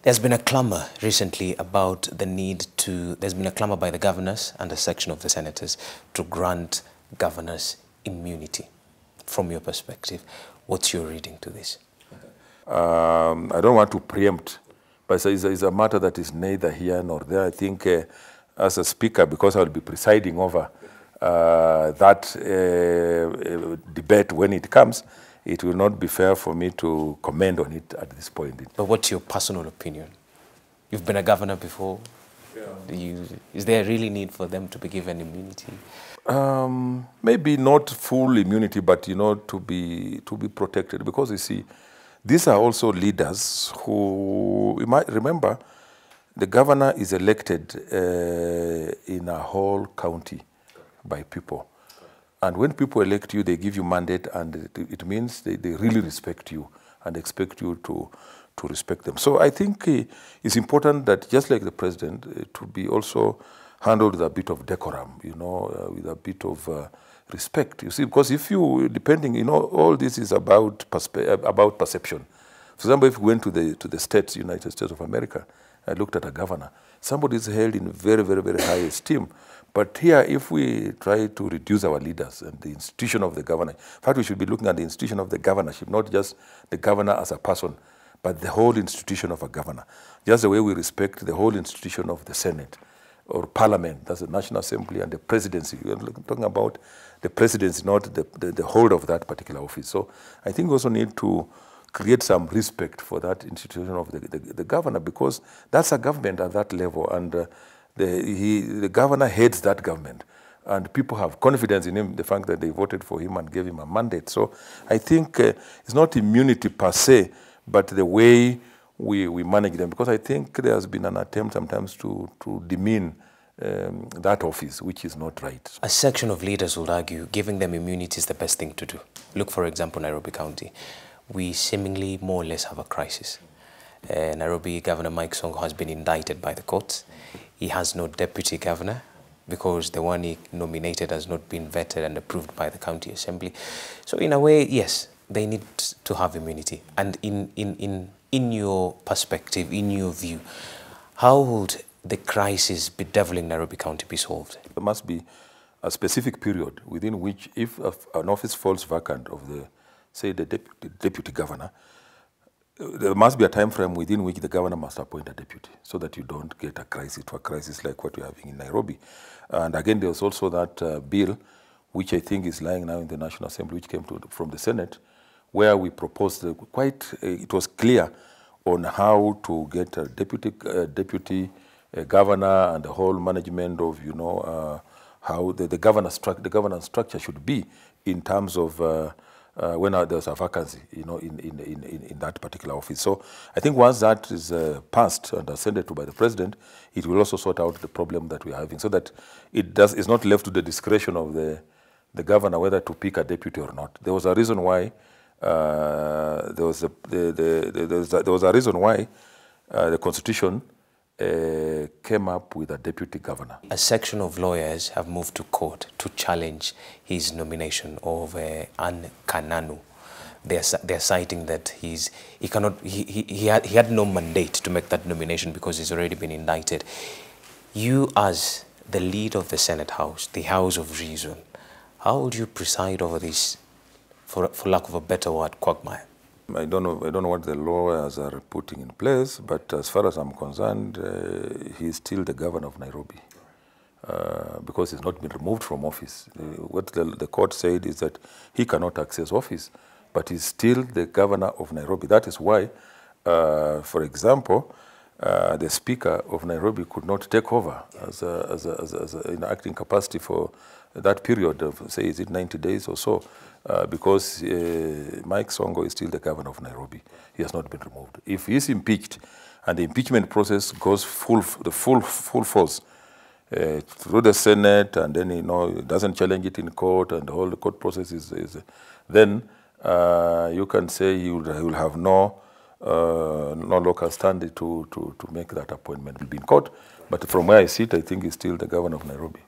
There's been a clamour recently about the need to, there's been a clamour by the governors and a section of the senators to grant governors immunity. From your perspective, what's your reading to this? I don't want to preempt, but it's a matter that is neither here nor there. I think as a speaker, because I'll be presiding over that debate when it comes, it will not be fair for me to comment on it at this point. But what's your personal opinion? You've been a governor before. Yeah. Is there really need for them to be given immunity? Maybe not full immunity, but to be protected. Because you see, these are also leaders who, you might remember, the governor is elected in a whole county by people. And when people elect you, they give you mandate, and it means they really respect you and expect you to respect them. So I think it's important that, just like the president, to be also handled with a bit of decorum, with a bit of respect. You see, because if you, depending, all this is about perception. For example, if we went to the States, United States of America, I looked at a governor. Somebody is held in very, very, very high esteem. But here, if we try to reduce our leaders and the institution of the governor, in fact, we should be looking at the institution of the governorship, not just the governor as a person, but the whole institution of a governor. Just the way we respect the whole institution of the Senate or Parliament, that's the National Assembly, and the presidency. We're talking about the presidency, not the whole of that particular office. So I think we also need to create some respect for that institution of the governor, because that's a government at that level, and the governor heads that government, and people have confidence in him, the fact that they voted for him and gave him a mandate. So I think it's not immunity per se, but the way we manage them, because I think there has been an attempt sometimes to demean that office, which is not right. A section of leaders would argue giving them immunity is the best thing to do. Look, for example, Nairobi County. We seemingly more or less have a crisis. Nairobi Governor Mike Sonko has been indicted by the courts. He has no deputy governor because the one he nominated has not been vetted and approved by the county assembly. So in a way, yes, they need to have immunity. And in your perspective, in your view, how would the crisis bedeviling Nairobi County be solved? There must be a specific period within which, if an office falls vacant of say the deputy governor, there must be a time frame within which the governor must appoint a deputy, so that you don't get a crisis like what we're having in Nairobi. And again, there's also that bill, which I think is lying now in the National Assembly, which came from the Senate, where we proposed it was clear on how to get a deputy governor and the whole management of, how the governance structure should be in terms of when there's a vacancy, in that particular office. So I think once that is passed and ascended to by the president, it will also sort out the problem that we're having, so that it's not left to the discretion of the governor whether to pick a deputy or not. There was a reason why the Constitution came up with a deputy governor. A section of lawyers have moved to court to challenge his nomination of Anne Kananu. They're citing that he had no mandate to make that nomination because he's already been indicted. You, as the leader of the Senate House, the House of Reason, how would you preside over this, for lack of a better word, quagmire? I don't know what the lawyers are putting in place, but as far as I'm concerned, he's still the governor of Nairobi, because he's not been removed from office. What the court said is that he cannot access office, but he's still the governor of Nairobi. That is why, for example, the Speaker of Nairobi could not take over in acting capacity for that period of, say, is it 90 days or so, because Mike Sonko is still the governor of Nairobi. He has not been removed. If he is impeached and the impeachment process goes full force through the Senate, and then it doesn't challenge it in court, and the whole court process then you can say he will have no local standing to make that appointment. It will be in court, but from where I sit, I think he's still the governor of Nairobi.